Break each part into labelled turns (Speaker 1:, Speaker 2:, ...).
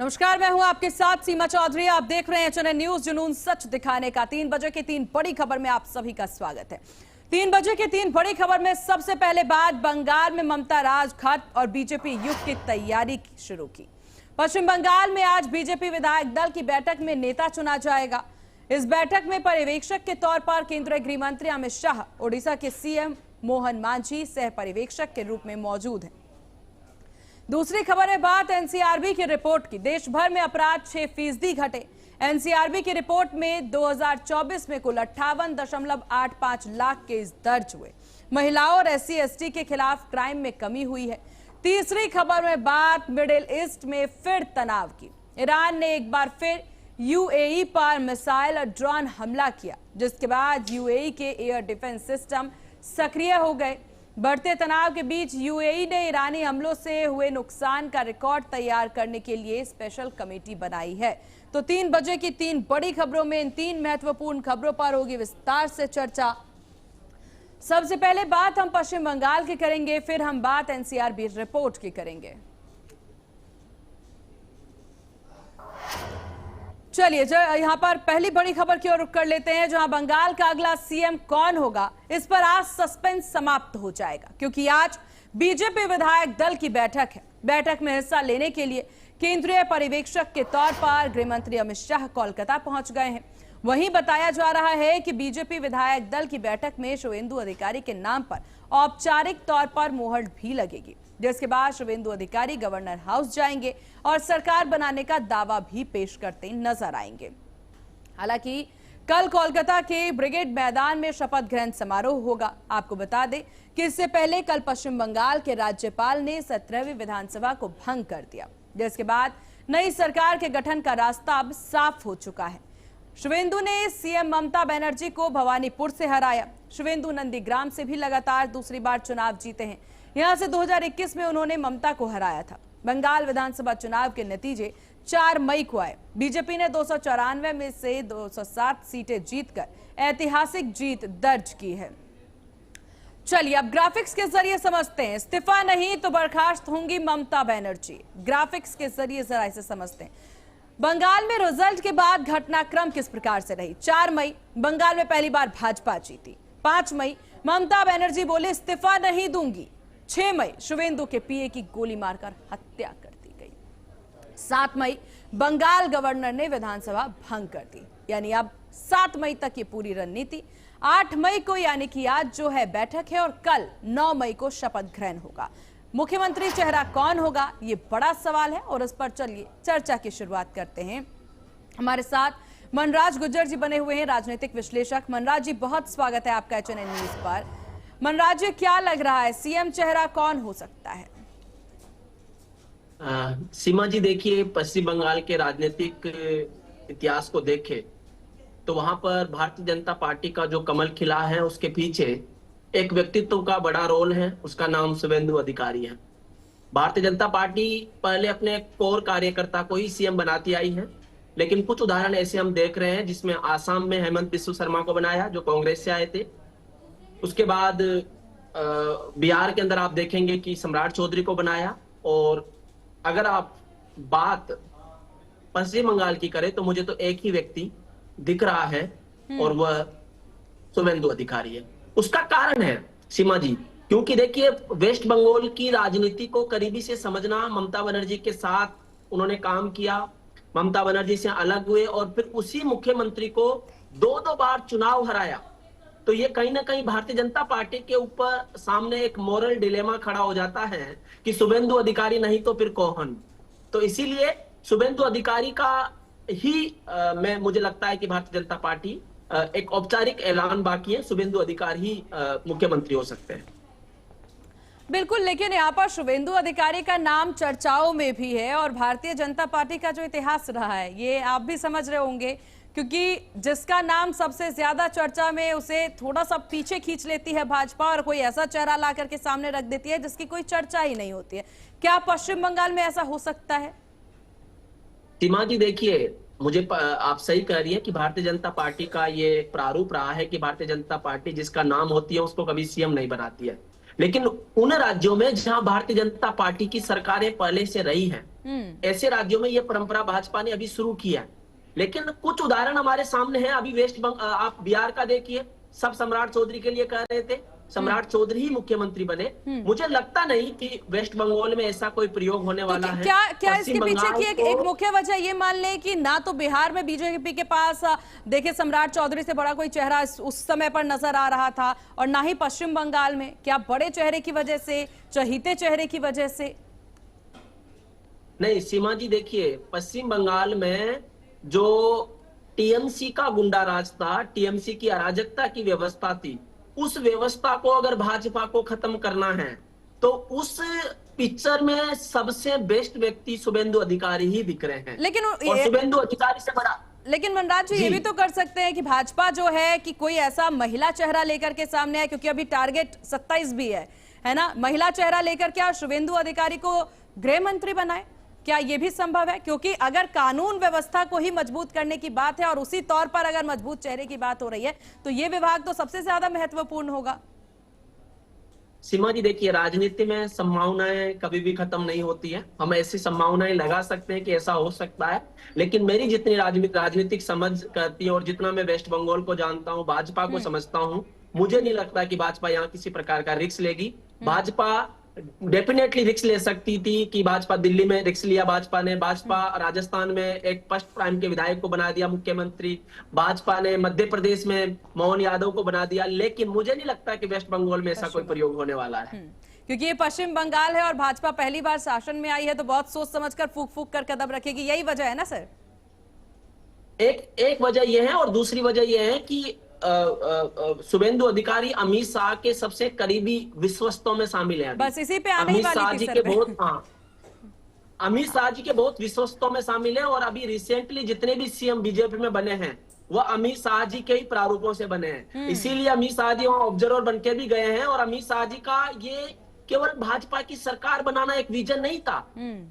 Speaker 1: नमस्कार, मैं हूं आपके साथ सीमा चौधरी। आप देख रहे हैं चैनल न्यूज जुनून सच दिखाने का। 3 बजे की 3 बड़ी खबर में आप सभी का स्वागत है। 3 बजे की 3 बड़ी खबर में सबसे पहले बात बंगाल में ममता राजघाट और बीजेपी युग की तैयारी शुरू की। पश्चिम बंगाल में आज बीजेपी विधायक दल की बैठक में नेता चुना जाएगा। इस बैठक में पर्यवेक्षक के तौर पर केंद्रीय गृह मंत्री अमित शाह, ओडिशा के सीएम मोहन मांझी सह पर्यवेक्षक के रूप में मौजूद हैं। दूसरी खबर है बात एनसीआरबी की रिपोर्ट की। देश भर में अपराध 6% घटे। एनसीआरबी की रिपोर्ट में 2024 में कुल 58.85 लाख केस दर्ज हुए। महिलाओं और SC/ST के खिलाफ क्राइम में कमी हुई है। तीसरी खबर में बात मिडिल ईस्ट में फिर तनाव की। ईरान ने एक बार फिर UAE पर मिसाइल और ड्रोन हमला किया, जिसके बाद UAE के एयर डिफेंस सिस्टम सक्रिय हो गए। बढ़ते तनाव के बीच UAE ने ईरानी हमलों से हुए नुकसान का रिकॉर्ड तैयार करने के लिए स्पेशल कमेटी बनाई है। तो 3 बजे की 3 बड़ी खबरों में इन 3 महत्वपूर्ण खबरों पर होगी विस्तार से चर्चा। सबसे पहले बात हम पश्चिम बंगाल की करेंगे, फिर हम बात एनसीआरबी रिपोर्ट की करेंगे। चलिए यहां पर पहली बड़ी खबर की ओर रुख कर लेते हैं, जहां बंगाल का अगला सीएम कौन होगा, इस पर आज सस्पेंस समाप्त हो जाएगा, क्योंकि आज बीजेपी विधायक दल की बैठक है। बैठक में हिस्सा लेने के लिए केंद्रीय पर्यवेक्षक के तौर पर गृह मंत्री अमित शाह कोलकाता पहुंच गए हैं। वहीं बताया जा रहा है कि बीजेपी विधायक दल की बैठक में शुवेंदु अधिकारी के नाम पर औपचारिक तौर पर मोहर भी लगेगी, जिसके बाद शुवेंदु अधिकारी गवर्नर हाउस जाएंगे और सरकार बनाने का दावा भी पेश करते नजर आएंगे। हालांकि कल कोलकाता के ब्रिगेड मैदान में शपथ ग्रहण समारोह होगा। आपको बता दें कि इससे पहले कल पश्चिम बंगाल के राज्यपाल ने 17वीं विधानसभा को भंग कर दिया, जिसके बाद नई सरकार के गठन का रास्ता अब साफ हो चुका है। शुवेंदु ने सीएम ममता बनर्जी को भवानीपुर से हराया। शुवेंदु नंदीग्राम से भी लगातार दूसरी बार चुनाव जीते हैं। यहां से 2021 में उन्होंने ममता को हराया था। बंगाल विधानसभा चुनाव के नतीजे 4 मई को आए। बीजेपी ने 294 में से 207 सीटें जीतकर ऐतिहासिक जीत दर्ज की है। चलिए अब ग्राफिक्स के जरिए समझते हैं। इस्तीफा नहीं तो बर्खास्त होंगी ममता बनर्जी। ग्राफिक्स के जरिए जरा इसे समझते हैं। बंगाल में रिजल्ट के बाद घटनाक्रम किस प्रकार से रही। 4 मई बंगाल में पहली बार भाजपा जीती। 5 मई ममता बनर्जी बोले इस्तीफा नहीं दूंगी। 6 मई शुवेंदु के पीए की गोली मारकर हत्या कर दी गई। 7 मई बंगाल गवर्नर ने विधानसभा भंग कर दी। यानी अब 7 मई तक ये पूरी रणनीति। 8 मई को यानी कि आज जो है बैठक है, और कल 9 मई को शपथ ग्रहण होगा। मुख्यमंत्री चेहरा कौन होगा, ये बड़ा सवाल है, और इस पर चलिए चर्चा की शुरुआत करते हैं। हमारे साथ मनराज गुज्जर जी बने हुए हैं, राजनीतिक विश्लेषक। मनराज जी, बहुत स्वागत है आपका चैनल न्यूज पर। मनराज जी, क्या लग रहा है सीएम चेहरा कौन हो सकता है?
Speaker 2: सीमा जी, देखिए, पश्चिम बंगाल के राजनीतिक इतिहास को देखें तो वहां पर भारतीय जनता पार्टी का जो कमल खिला है, उसके पीछे एक व्यक्तित्व का बड़ा रोल है। उसका नाम शुवेंदु अधिकारी है। भारतीय जनता पार्टी पहले अपने कोर कार्यकर्ता को ही सीएम बनाती आई है, लेकिन कुछ उदाहरण ऐसे हम देख रहे हैं, जिसमें आसाम में हेमंत बिस्व शर्मा को बनाया, जो कांग्रेस से आए थे। उसके बाद बिहार के अंदर आप देखेंगे कि सम्राट चौधरी को बनाया। और अगर आप बात पश्चिम बंगाल की करें तो मुझे तो एक ही व्यक्ति दिख रहा है, और वह शुवेंदु अधिकारी है। उसका कारण है सीमा जी, क्योंकि देखिए, वेस्ट बंगाल की राजनीति को करीबी से समझना, ममता बनर्जी के साथ उन्होंने काम किया, ममता बनर्जी से अलग हुए, और फिर उसी मुख्यमंत्री को 2 बार चुनाव हराया। तो ये कहीं ना कहीं भारतीय जनता पार्टी के ऊपर सामने एक मोरल डिलेमा खड़ा हो जाता है कि शुवेंदु अधिकारी नहीं तो फिर कौन। तो इसीलिए शुवेंदु अधिकारी का ही मुझे लगता है कि भारतीय जनता पार्टी एक औपचारिक ऐलान बाकी है, शुवेंदु अधिकारी ही मुख्यमंत्री हो सकते हैं।
Speaker 1: बिल्कुल, लेकिन यहाँ पर शुवेंदु अधिकारी का नाम चर्चाओं में भी है, और भारतीय जनता पार्टी का जो इतिहास रहा है ये आप भी समझ रहे होंगे, क्योंकि जिसका नाम सबसे ज्यादा चर्चा में, उसे थोड़ा सा पीछे खींच लेती है भाजपा, और कोई ऐसा चेहरा ला करके सामने रख देती है जिसकी कोई चर्चा ही नहीं होती है। क्या पश्चिम बंगाल में ऐसा हो सकता है?
Speaker 2: सीमा जी, देखिए, मुझे आप सही कह रही है कि भारतीय जनता पार्टी का ये प्रारूप रहा है कि भारतीय जनता पार्टी जिसका नाम होती है उसको कभी सीएम नहीं बनाती है। लेकिन उन राज्यों में जहां भारतीय जनता पार्टी की सरकारें पहले से रही हैं, ऐसे राज्यों में ये परंपरा भाजपा ने अभी शुरू किया। लेकिन कुछ उदाहरण हमारे सामने हैं। अभी आप बिहार का देखिए, सब सम्राट चौधरी के लिए कह रहे थे, सम्राट चौधरी ही मुख्यमंत्री बने। मुझे लगता नहीं कि वेस्ट बंगाल में ऐसा कोई प्रयोग होने वाला है।
Speaker 1: क्या इसके पीछे की एक मुख्य वजह ये मान लें कि ना तो बिहार में बीजेपी के पास देखिए सम्राट चौधरी से बड़ा कोई चेहरा उस समय पर नजर आ रहा था, और ना ही पश्चिम बंगाल में, क्या बड़े चेहरे की वजह से, चहीते चेहरे की वजह से?
Speaker 2: नहीं सीमा जी, देखिए पश्चिम बंगाल में जो टीएमसी का गुंडा राज था, टीएमसी की अराजकता की व्यवस्था थी, उस व्यवस्था को अगर भाजपा को खत्म करना है तो उस पिक्चर में सबसे बेस्ट व्यक्ति शुभेंदु अधिकारी ही दिख रहे हैं।
Speaker 1: लेकिन
Speaker 2: और शुभेंदु अधिकारी से बड़ा,
Speaker 1: लेकिन मनराज जी ये भी तो कर सकते हैं कि भाजपा जो है कि कोई ऐसा महिला चेहरा लेकर के सामने आए, क्योंकि अभी टारगेट 27 भी है ना, महिला चेहरा लेकर क्या शुभेंदु अधिकारी को गृह मंत्री बनाए? क्या यह भी संभव है? क्योंकि अगर कानून व्यवस्था को ही मजबूत करने की बात है और उसी तौर पर अगर मजबूत चेहरे की बात हो रही है तो यह विभाग तो सबसे ज्यादा महत्वपूर्ण होगा।
Speaker 2: सीमा जी देखिए, राजनीति में संभावनाएं कभी भी खत्म नहीं होती है। हम ऐसी संभावनाएं लगा सकते हैं कि ऐसा हो सकता है, लेकिन मेरी जितनी राजनीतिक समझ करती है और जितना मैं वेस्ट बंगाल को जानता हूं, भाजपा को समझता हूं, मुझे नहीं लगता कि भाजपा यहाँ किसी प्रकार का रिस्क लेगी। भाजपा डेफिनेटली रिस्क ले सकती थी कि भाजपा दिल्ली में रिस्क लिया, भाजपा राजस्थान में एक फर्स्ट प्राइम के विधायक को बना दिया मुख्यमंत्री, भाजपा ने मध्य प्रदेश में मोहन यादव को बना दिया, लेकिन मुझे नहीं लगता कि वेस्ट बंगाल में ऐसा कोई प्रयोग होने वाला है।
Speaker 1: क्योंकि ये पश्चिम बंगाल है और भाजपा पहली बार शासन में आई है, तो बहुत सोच समझकर फूक कर कदम रखेगी, यही वजह है ना सर?
Speaker 2: एक वजह यह है, और दूसरी वजह यह है कि शुभेंदु अधिकारी अमित शाह के सबसे करीबी विश्वस्तों में शामिल है।
Speaker 1: बस इसी पे आने ही वाली थी सर।
Speaker 2: अमित शाह जी के बहुत विश्वस्तों में शामिल है, और अभी रिसेंटली जितने भी सीएम बीजेपी में बने हैं वो अमित शाह जी के ही प्रारूपों से बने हैं। इसीलिए अमित शाह जी वहां ऑब्जर्वर बनके भी गए हैं। और अमित शाह जी का ये केवल भाजपा की सरकार बनाना एक विजन नहीं था,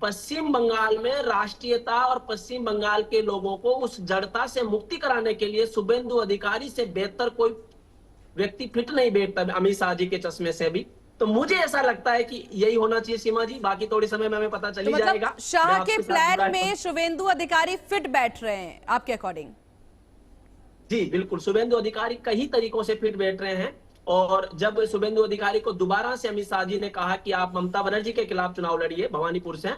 Speaker 2: पश्चिम बंगाल में राष्ट्रीयता और पश्चिम बंगाल के लोगों को उस जड़ता से मुक्ति कराने के लिए शुभेंदु अधिकारी से बेहतर कोई व्यक्ति फिट नहीं बैठता अमित शाह जी के चश्मे से भी। तो मुझे ऐसा लगता है कि यही होना चाहिए सीमा जी, बाकी थोड़े समय में हमें पता चली जाएगा।
Speaker 1: शाह के प्लान में शुभेंदु अधिकारी फिट बैठ रहे हैं आपके अकॉर्डिंग?
Speaker 2: जी बिल्कुल, शुभेंदु अधिकारी कई तरीकों से फिट बैठ रहे हैं। और जब शुभेंदु अधिकारी को दोबारा से अमित शाह जी ने कहा कि आप ममता बनर्जी के खिलाफ चुनाव लड़िए भवानीपुर से,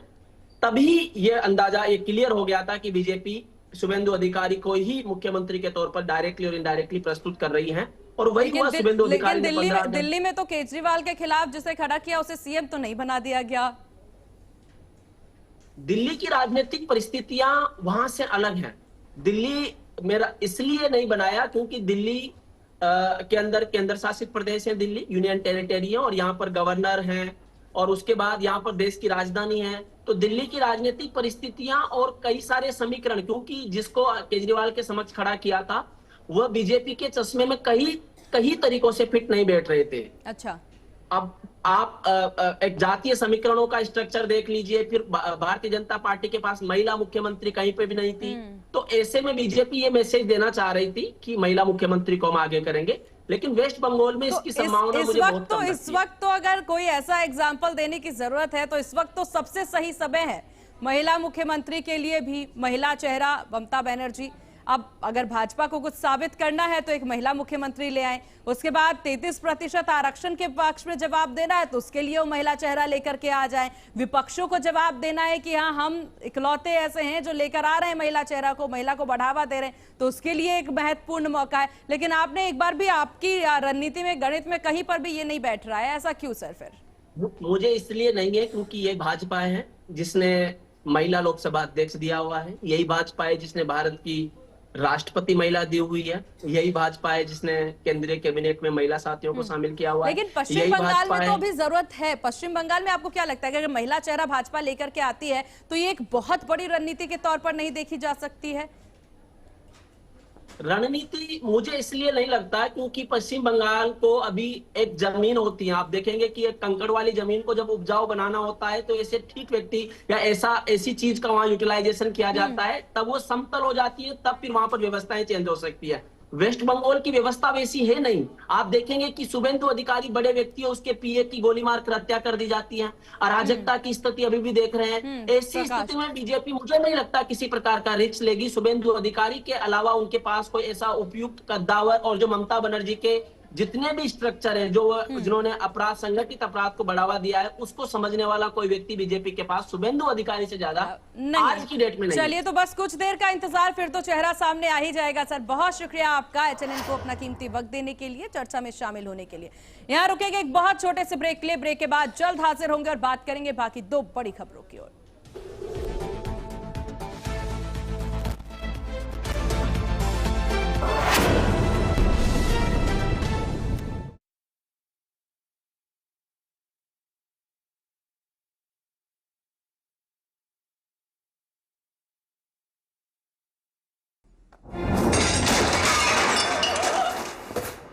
Speaker 2: तभी ये अंदाजा ये क्लियर हो गया था कि बीजेपी शुभेंदु अधिकारी को ही मुख्यमंत्री के तौर पर डायरेक्टली और इनडायरेक्टली प्रस्तुत कर रही है। और वही हुआ शुभेंदु अधिकारी ने
Speaker 1: दिल्ली में तो केजरीवाल के खिलाफ जिसे खड़ा किया उसे सीएम तो नहीं बना दिया गया।
Speaker 2: दिल्ली की राजनीतिक परिस्थितियां वहां से अलग हैं। दिल्ली मेरा इसलिए नहीं बनाया क्योंकि दिल्ली के अंदर केंद्र शासित प्रदेश है, दिल्ली यूनियन टेरिटरी है, और यहाँ पर गवर्नर हैं, और उसके बाद यहाँ पर देश की राजधानी है। तो दिल्ली की राजनीतिक परिस्थितियां और कई सारे समीकरण, क्योंकि जिसको केजरीवाल के समक्ष खड़ा किया था वह बीजेपी के चश्मे में कई तरीकों से फिट नहीं बैठ रहे थे।
Speaker 1: अच्छा,
Speaker 2: अब आप एक जातीय समीकरणों का स्ट्रक्चर देख लीजिए, फिर भारतीय जनता पार्टी के पास महिला मुख्यमंत्री कहीं पे भी नहीं थी। तो ऐसे में बीजेपी ये मैसेज देना चाह रही थी कि महिला मुख्यमंत्री को हम आगे करेंगे, लेकिन वेस्ट बंगाल में इसकी संभावना मुझे बहुत कम लगती है।
Speaker 1: इस वक्त तो अगर कोई ऐसा एग्जाम्पल देने की जरूरत है तो इस वक्त तो सबसे सही समय है महिला मुख्यमंत्री के लिए भी, महिला चेहरा ममता बनर्जी। अब अगर भाजपा को कुछ साबित करना है तो एक महिला मुख्यमंत्री ले आए, उसके बाद 33% आरक्षण के पक्ष में जवाब देना है तो उसके लिए वो महिला चेहरा लेकर के आ जाए। विपक्षों को जवाब देना है कि हाँ हम इकलौते ऐसे हैं जो लेकर आ रहे हैं महिला चेहरा को, महिला को बढ़ावा दे रहे हैं, तो उसके लिए एक महत्वपूर्ण मौका है। लेकिन आपने एक बार भी आपकी रणनीति में, गणित में कहीं पर भी ये नहीं बैठ रहा है, ऐसा क्यों सर? फिर
Speaker 2: मुझे इसलिए नहीं है क्योंकि ये भाजपा है जिसने महिला लोकसभा अध्यक्ष दिया हुआ है, यही भाजपा है जिसने भारत की राष्ट्रपति महिला दी हुई है, यही भाजपा है जिसने केंद्रीय कैबिनेट में महिला साथियों को शामिल किया हुआ है।
Speaker 1: लेकिन पश्चिम बंगाल में तो अभी जरूरत है। पश्चिम बंगाल में आपको क्या लगता है कि अगर महिला चेहरा भाजपा लेकर के आती है तो ये एक बहुत बड़ी रणनीति के तौर पर नहीं देखी जा सकती है?
Speaker 2: रणनीति मुझे इसलिए नहीं लगता क्योंकि पश्चिम बंगाल को अभी एक जमीन होती है, आप देखेंगे कि एक कंकड़ वाली जमीन को जब उपजाऊ बनाना होता है तो ऐसे ठीक व्यक्ति या ऐसी चीज का वहां यूटिलाइजेशन किया जाता है, तब वो समतल हो जाती है, तब फिर वहां पर व्यवस्थाएं चेंज हो सकती है। वेस्ट बंगाल की व्यवस्था वैसी है नहीं। आप देखेंगे कि शुभेंदु अधिकारी बड़े व्यक्ति है, उसके पीए की गोली मारकर हत्या कर दी जाती है। अराजकता की स्थिति अभी भी देख रहे हैं। ऐसी स्थिति में बीजेपी मुझे नहीं लगता किसी प्रकार का रिस्क लेगी। शुभेंदु अधिकारी के अलावा उनके पास कोई ऐसा उपयुक्त कद्दावर, और जो ममता बनर्जी के जितने भी स्ट्रक्चर है, जो जिन्होंने अपराध, संगठित अपराध को बढ़ावा दिया है, उसको समझने वाला कोई व्यक्ति बीजेपी के पास शुभेंदु अधिकारी से ज्यादा आज की डेट में नहीं।
Speaker 1: चलिए, तो बस कुछ देर का इंतजार, फिर तो चेहरा सामने आ ही जाएगा। सर, बहुत शुक्रिया आपका HNN को अपना कीमती वक्त देने के लिए, चर्चा में शामिल होने के लिए। यहाँ रुकेंगे एक बहुत छोटे से ब्रेक के लिए। ब्रेक के बाद जल्द हाजिर होंगे और बात करेंगे बाकी दो बड़ी खबरों की ओर।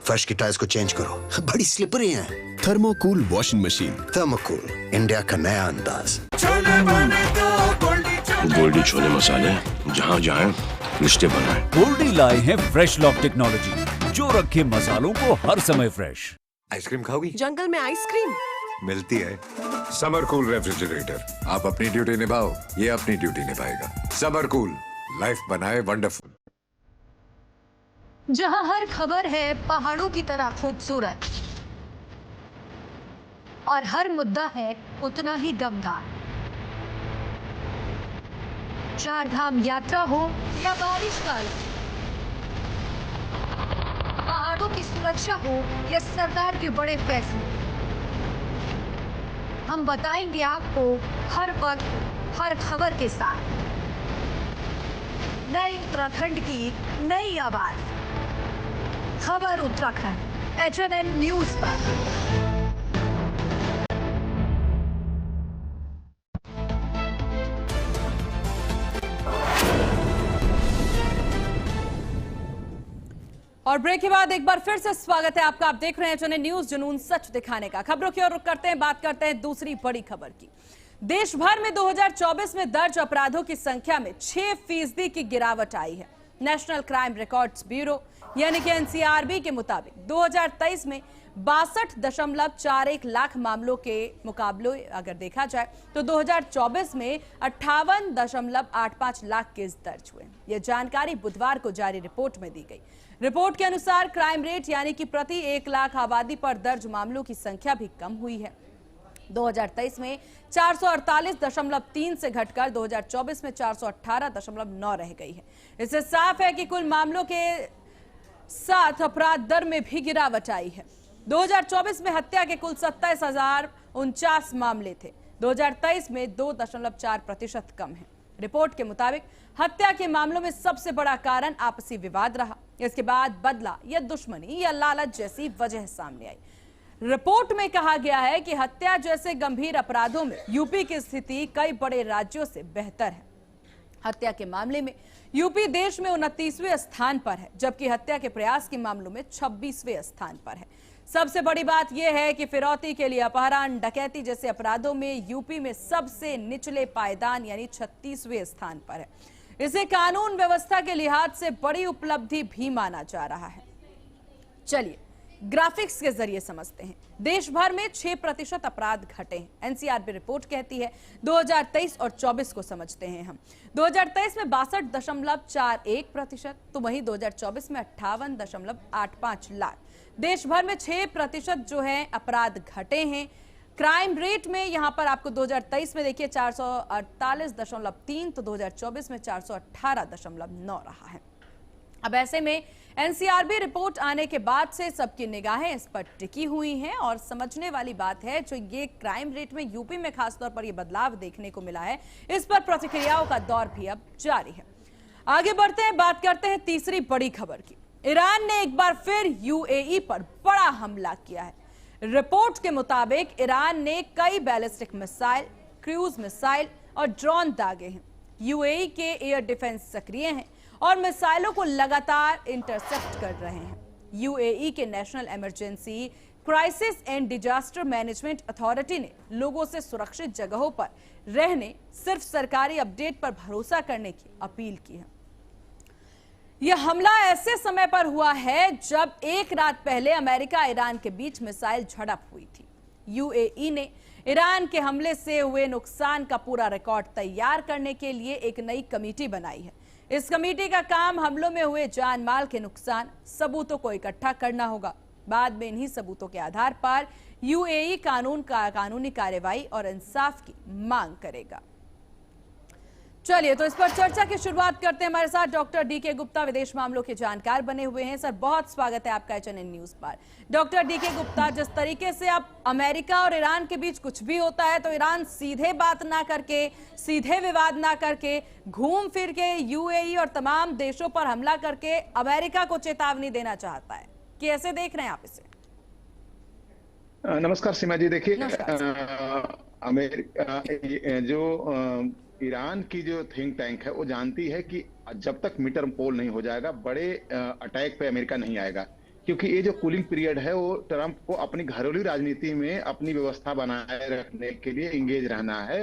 Speaker 3: फर्श की टाइल्स को चेंज करो, बड़ी स्लिपरी हैं।
Speaker 4: थर्मोकूल वॉशिंग मशीन।
Speaker 3: थर्मोकूल, इंडिया का नया अंदाज।
Speaker 5: गोल्डी छोले मसाले, जहाँ जाएं रिश्ते बनाएं।
Speaker 6: गोल्डी लाए हैं फ्रेश लॉक टेक्नोलॉजी, जो रखे मसालों को हर समय फ्रेश।
Speaker 7: आइसक्रीम खाओगी?
Speaker 8: जंगल में आइसक्रीम
Speaker 7: मिलती है। समर कूल रेफ्रिजरेटर, आप अपनी ड्यूटी निभाओ, ये अपनी ड्यूटी निभाएगा। समर कूल, लाइफ बनाए वंडरफुल।
Speaker 8: जहां हर खबर है पहाड़ों की तरह खूबसूरत और हर मुद्दा है उतना ही दमदार। चार धाम यात्रा हो या बारिश काल, पहाड़ों की सुरक्षा हो या सरकार के बड़े फैसले, हम बताएंगे आपको हर वक्त हर खबर के साथ। नए उत्तराखंड की नई आवाज, खबर उत्तराखंड, HNN न्यूज पर।
Speaker 1: और ब्रेक के बाद एक बार फिर से स्वागत है आपका। आप देख रहे हैं HNN न्यूज, जुनून सच दिखाने का। खबरों की ओर रुख करते हैं, बात करते हैं दूसरी बड़ी खबर की। देश भर में 2024 में दर्ज अपराधों की संख्या में 6% की गिरावट आई है। नेशनल क्राइम रिकॉर्ड्स ब्यूरो यानी कि NCRB के मुताबिक 2023 में 62.41 लाख मामलों के मुकाबले अगर देखा जाए तो 2024 में 58.85 लाख केस दर्ज हुए। यह जानकारी बुधवार को जारी रिपोर्ट में दी गई। रिपोर्ट के अनुसार क्राइम रेट यानी कि प्रति 1 लाख आबादी पर दर्ज मामलों की संख्या भी कम हुई है। 2023 में 448.3 से घटकर 2024 में 418.9 रह गई है। इससे साफ है कि कुल मामलों के साथ अपराध दर में भी गिरावट आई है। 2024 में हत्या के कुल 27,049 मामले थे, 2023 में 2.4% कम है। रिपोर्ट के मुताबिक हत्या के मामलों में सबसे बड़ा कारण आपसी विवाद रहा। इसके बाद बदला या दुश्मनी या लालच जैसी वजह सामने आई। रिपोर्ट में कहा गया है कि हत्या जैसे गंभीर अपराधों में यूपी की स्थिति कई बड़े राज्यों से बेहतर है। हत्या के मामले में यूपी देश में 29वें स्थान पर है, जबकि हत्या के प्रयास के मामलों में 26वें स्थान पर है। सबसे बड़ी बात यह है कि फिरौती के लिए अपहरण, डकैती जैसे अपराधों में यूपी में सबसे निचले पायदान यानी 36वें स्थान पर है। इसे कानून व्यवस्था के लिहाज से बड़ी उपलब्धि भी माना जा रहा है। चलिए ग्राफिक्स के जरिए समझते हैं। देश भर में 6% अपराध घटे हैं। NCRB रिपोर्ट कहती है। 2023 और 24 को समझते हैं हम। 2023 में 62.41%, तो वहीं 2024 में 58.85 लाख। देश भर में 6% जो है अपराध घटे हैं। क्राइम रेट में यहां पर आपको 2023 में देखिए 448.3, तो 2024 में 418.9 रहा है। अब ऐसे में NCRB रिपोर्ट आने के बाद से सबकी निगाहें इस पर टिकी हुई हैं और समझने वाली बात है जो ये क्राइम रेट में यूपी में खासतौर पर ये बदलाव देखने को मिला है, इस पर प्रतिक्रियाओं का दौर भी अब जारी है। आगे बढ़ते हैं, बात करते हैं तीसरी बड़ी खबर की। ईरान ने एक बार फिर UAE पर बड़ा हमला किया है। रिपोर्ट के मुताबिक ईरान ने कई बैलिस्टिक मिसाइल, क्रूज मिसाइल और ड्रोन दागे हैं। UAE के एयर डिफेंस सक्रिय हैं और मिसाइलों को लगातार इंटरसेप्ट कर रहे हैं। UAE के national emergency crisis and disaster management authority ने लोगों से सुरक्षित जगहों पर रहने, सिर्फ सरकारी अपडेट पर भरोसा करने की अपील की है। यह हमला ऐसे समय पर हुआ है जब एक रात पहले अमेरिका ईरान के बीच मिसाइल झड़प हुई थी। यूएई ने ईरान के हमले से हुए नुकसान का पूरा रिकॉर्ड तैयार करने के लिए एक नई कमेटी बनाई है। इस कमेटी का काम हमलों में हुए जान माल के नुकसान सबूतों को इकट्ठा करना होगा। बाद में इन्हीं सबूतों के आधार पर यूएई कानूनी कार्रवाई और इंसाफ की मांग करेगा। चलिए तो इस पर चर्चा की शुरुआत करते हैं। हमारे साथ डॉक्टर डीके गुप्ता विदेश मामलों के जानकार बने हुए हैं। सर, बहुत स्वागत है आपका एचएनएन न्यूज पर। डॉक्टर डीके गुप्ता, जिस तरीके से अब अमेरिका और ईरान के बीच कुछ भी होता है तो ईरान सीधे बात ना करके, सीधे विवाद ना करके, घूम फिर के यूएई और तमाम देशों पर हमला करके अमेरिका को चेतावनी देना चाहता है, कि ऐसे देख रहे हैं आप इसे?
Speaker 4: नमस्कार सीमा जी। देखिए, अमेरिका जो ईरान की जो थिंक टैंक है वो जानती है कि जब तक मिड टर्म पोल नहीं हो जाएगा बड़े अटैक पे अमेरिका नहीं आएगा, क्योंकि ये जो कूलिंग पीरियड है वो ट्रंप को अपनी घरेलू राजनीति में अपनी व्यवस्था बनाए रखने के लिए इंगेज रहना है।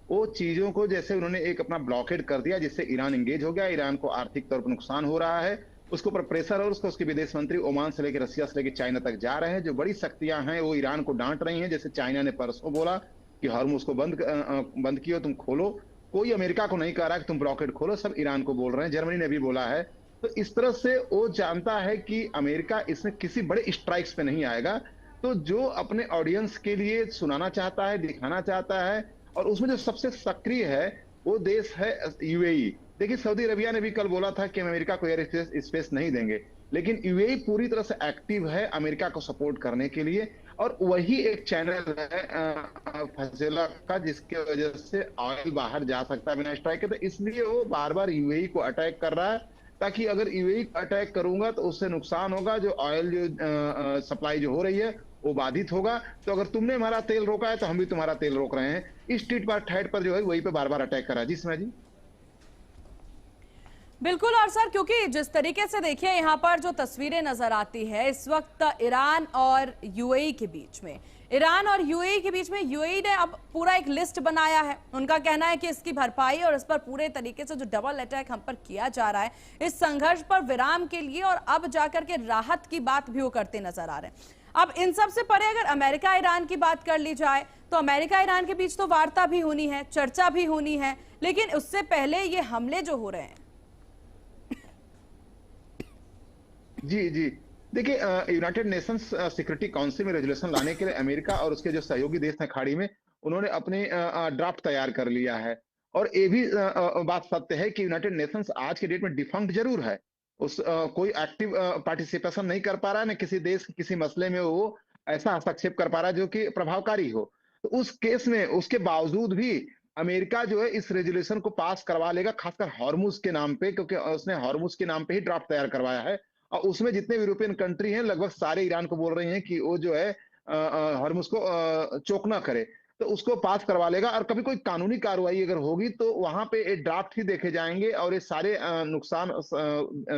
Speaker 4: वो चीजों को जैसे उन्होंने एक अपना ब्लॉकेड कर दिया जिससे ईरान इंगेज हो गया, ईरान को आर्थिक तौर पर नुकसान हो रहा है, उसके ऊपर प्रेशर और उसके विदेश मंत्री ओमान से लेकर रसिया से लेकर चाइना तक जा रहे हैं। जो बड़ी शक्तियां हैं वो ईरान को डांट रही हैं। जैसे चाइना ने परसों बोला कि हॉर्मुज को बंद कियो, तुम खोलो। कोई अमेरिका को नहीं कह रहा कि तुम ब्लॉकेड खोलो, सब ईरान को बोल रहे हैं। जर्मनी ने भी बोला है। तो इस तरह से वो जानता है कि अमेरिका इसमें किसी बड़े स्ट्राइक्स पे नहीं आएगा। तो जो अपने ऑडियंस के लिए सुनाना चाहता है, दिखाना चाहता है, और उसमें जो सबसे सक्रिय है वो देश है यूएई। देखिए, सऊदी अरबिया ने भी कल बोला था कि हम अमेरिका को एयर स्पेस नहीं देंगे, लेकिन यूएई पूरी तरह से एक्टिव है अमेरिका को सपोर्ट करने के लिए। और वही एक चैनल है फसेला का जिसके वजह से ऑयल बाहर जा सकता है बिना स्ट्राइक के। तो इसलिए वो बार बार यूएई को अटैक कर रहा है, ताकि अगर यूएई को अटैक करूंगा तो उससे नुकसान होगा, जो ऑयल जो सप्लाई जो हो रही है वो बाधित होगा। तो अगर तुमने हमारा तेल रोका है तो हम भी तुम्हारा तेल रोक रहे हैं। इस टीट पर ठैट पर जो है वही पे बार बार अटैक कर रहा है। जी सीमा जी।
Speaker 1: बिल्कुल। और सर, क्योंकि जिस तरीके से देखिए यहाँ पर जो तस्वीरें नजर आती है इस वक्त ईरान और यूएई के बीच में, ईरान और यूएई के बीच में यूएई ने अब पूरा एक लिस्ट बनाया है। उनका कहना है कि इसकी भरपाई और इस पर पूरे तरीके से जो डबल अटैक हम पर किया जा रहा है, इस संघर्ष पर विराम के लिए और अब जाकर के राहत की बात भी वो करते नजर आ रहे हैं। अब इन सब से परे अगर अमेरिका ईरान की बात कर ली जाए तो अमेरिका ईरान के बीच तो वार्ता भी होनी है, चर्चा भी होनी है, लेकिन उससे पहले ये हमले जो हो रहे हैं।
Speaker 4: जी जी, देखिए, यूनाइटेड नेशंस सिक्योरिटी काउंसिल में रेजोल्यूशन लाने के लिए अमेरिका और उसके जो सहयोगी देश हैं खाड़ी में, उन्होंने अपने ड्राफ्ट तैयार कर लिया है। और ये भी बात सत्य है कि यूनाइटेड नेशंस आज के डेट में डिफंक्ट जरूर है, उस कोई एक्टिव पार्टिसिपेशन नहीं कर पा रहा है, न किसी देश किसी मसले में वो ऐसा हस्तक्षेप कर पा रहा है जो कि प्रभावकारी हो। तो उस केस में उसके बावजूद भी अमेरिका जो है इस रेजोल्यूशन को पास करवा लेगा, खासकर हॉर्मुज के नाम पे, क्योंकि उसने हॉर्मुज के नाम पे ही ड्राफ्ट तैयार करवाया है। और उसमें जितने यूरोपियन कंट्री हैं लगभग सारे ईरान को बोल रहे हैं कि वो जो है हॉर्मुज को चोक ना करे, तो उसको पास करवा लेगा। और कभी कोई कानूनी कार्रवाई अगर होगी तो वहां पे एक ड्राफ्ट ही देखे जाएंगे और ये सारे नुकसान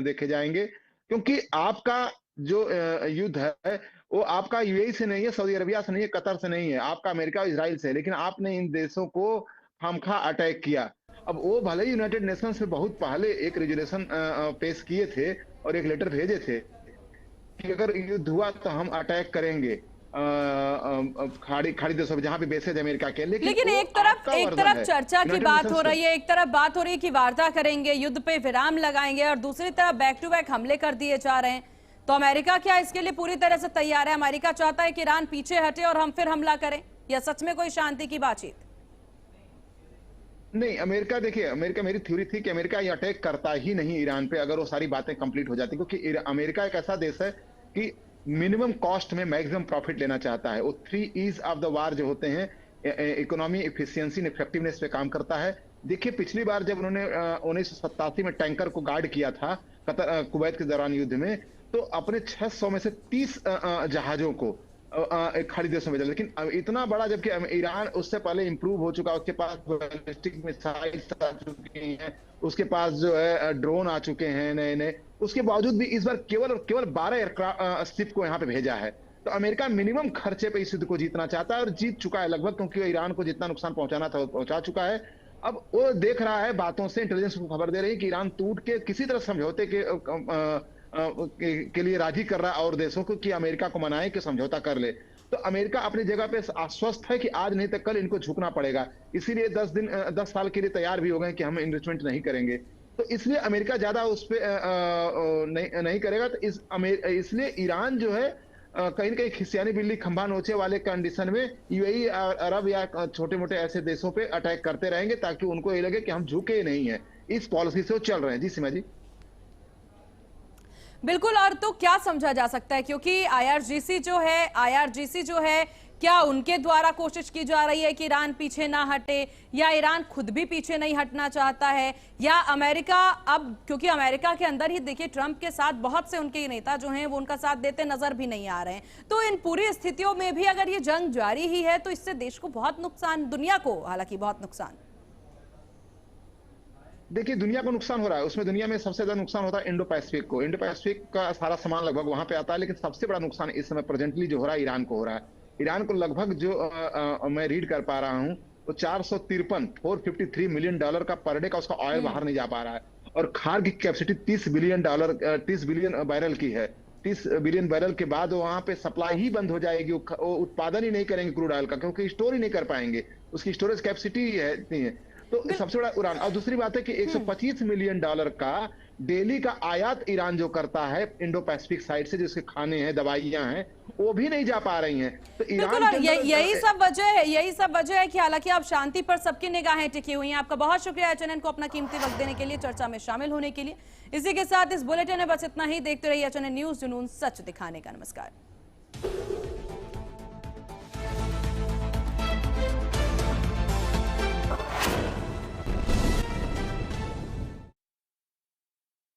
Speaker 4: देखे जाएंगे, क्योंकि आपका जो युद्ध है वो आपका यूएई से नहीं है, सऊदी अरबिया से नहीं है, कतर से नहीं है, आपका अमेरिका और इजराइल से है। लेकिन आपने इन देशों को खामखा अटैक किया। अब वो भले ही यूनाइटेड नेशंस में बहुत पहले एक रेजोल्यूशन पेश किए थे और एक लेटर भेजे थे कि अगर युद्ध हुआ तो हम अटैक करेंगे खाड़ी देशों में जहां पे बेसेज अमेरिका के। लेकिन एक तरफ
Speaker 1: चर्चा की बात हो रही है, एक तरफ बात हो रही है कि वार्ता करेंगे, युद्ध पे विराम लगाएंगे, और दूसरी तरफ बैक टू बैक हमले कर दिए जा रहे हैं। तो अमेरिका क्या इसके लिए पूरी तरह से तैयार है? अमेरिका चाहता है कि ईरान पीछे हटे और हम फिर हमला करें, या सच में कोई शांति की बातचीत?
Speaker 4: नहीं, अमेरिका, देखिए, अमेरिका, मेरी थ्योरी थी कि अमेरिका ये अटैक करता ही नहीं ईरान पे अगर वो सारी बातें कंप्लीट हो जाती, क्योंकि अमेरिका एक ऐसा देश है कि मिनिमम कॉस्ट में मैक्सिमम प्रॉफिट लेना चाहता है। वो 3 E's ऑफ द वार जो होते हैं, इकोनॉमी, एफिशिएंसी, इफेक्टिवनेस पे काम करता है। देखिए, पिछली बार जब उन्होंने 1987 में टैंकर को गार्ड किया था कुवैत के दौरान युद्ध में, तो अपने 600 में से 30 जहाजों को खाड़ी देशों में, लेकिन इतना बड़ा, जबकि ईरान उससे पहले इंप्रूव हो चुका, उसके पास बैलिस्टिक मिसाइल्स आ चुकी हैं, उसके पास जो है ड्रोन आ चुके हैं नए नए। उसके बावजूद भी इस बार केवल 12 एयरक्राफ्ट शिप को यहाँ पे भेजा है। तो अमेरिका मिनिमम खर्चे पे इस युद्ध को जीतना चाहता है और जीत चुका है लगभग, क्योंकि ईरान को जितना नुकसान पहुंचाना था वो पहुंचा चुका है। अब वो देख रहा है, बातों से इंटेलिजेंस को खबर दे रही है कि ईरान टूट के किसी तरह समझौते के लिए राजी कर रहा है और देशों को कि अमेरिका को मनाए कि समझौता कर ले। तो अमेरिका अपनी जगह पे आश्वस्त है कि आज नहीं तो कल इनको झुकना पड़ेगा, इसीलिए 10 साल के लिए तैयार भी हो गए कि हम इन्वेस्टमेंट नहीं करेंगे। तो इसलिए अमेरिका ज्यादा उस पर नहीं करेगा। तो इसलिए ईरान जो है कहीं न कहीं खिसियानी बिल्ली खंभा नोचे वाले कंडीशन में यूएई और अरब या छोटे मोटे ऐसे देशों पे अटैक करते रहेंगे ताकि उनको ये लगे कि हम झुके नहीं है। इस पॉलिसी से वो चल रहे हैं। जी सीमा जी।
Speaker 1: बिल्कुल। और तो क्या समझा जा सकता है, क्योंकि आईआरजीसी जो है क्या उनके द्वारा कोशिश की जा रही है कि ईरान पीछे ना हटे, या ईरान खुद भी पीछे नहीं हटना चाहता है, या अमेरिका अब क्योंकि अमेरिका के अंदर ही देखिए ट्रंप के साथ बहुत से उनके नेता जो हैं वो उनका साथ देते नजर भी नहीं आ रहे हैं। तो इन पूरी स्थितियों में भी अगर ये जंग जारी ही है तो इससे देश को बहुत नुकसान, दुनिया को हालांकि बहुत नुकसान।
Speaker 4: देखिए दुनिया को नुकसान हो रहा है, उसमें दुनिया में सबसे ज्यादा नुकसान होता है इंडो पैसिफिक को। इंडो पैसिफिक का सारा सामान लगभग वहां पे आता है, लेकिन सबसे बड़ा नुकसान इस समय प्रेजेंटली जो हो रहा है ईरान को हो रहा है। ईरान को लगभग जो मैं रीड कर पा रहा हूं तो 453 मिलियन डॉलर का पर डे का उसका ऑयल बाहर नहीं जा पा रहा है, और खार की कैपेसिटी 30 बिलियन बैरल की है। 30 बिलियन बैरल के बाद वहां पे सप्लाई ही बंद हो जाएगी, वो उत्पादन ही नहीं करेंगे क्रूड ऑयल का, क्योंकि स्टोर ही नहीं कर पाएंगे, उसकी स्टोरेज कैपेसिटी है इतनी है। तो सबसे बड़ा ईरान। और दूसरी बात है कि 125 मिलियन डॉलर का डेली का आयात ईरान जो करता है इंडो पैसिफिक साइड से, जिसके खाने हैं, दवाइयां हैं, वो भी नहीं जा पा रही हैं। तो ईरान
Speaker 1: यही सब वजह है कि हालांकि अब शांति पर सबकी निगाहें टिकी हुई हैं। आपका बहुत शुक्रिया एचएनएन को अपना कीमती वक्त देने के लिए, चर्चा में शामिल होने के लिए। इसी के साथ इस बुलेटिन में बस इतना ही। देखते रहिए एचएनएन न्यूज, जुनून सच दिखाने का। नमस्कार।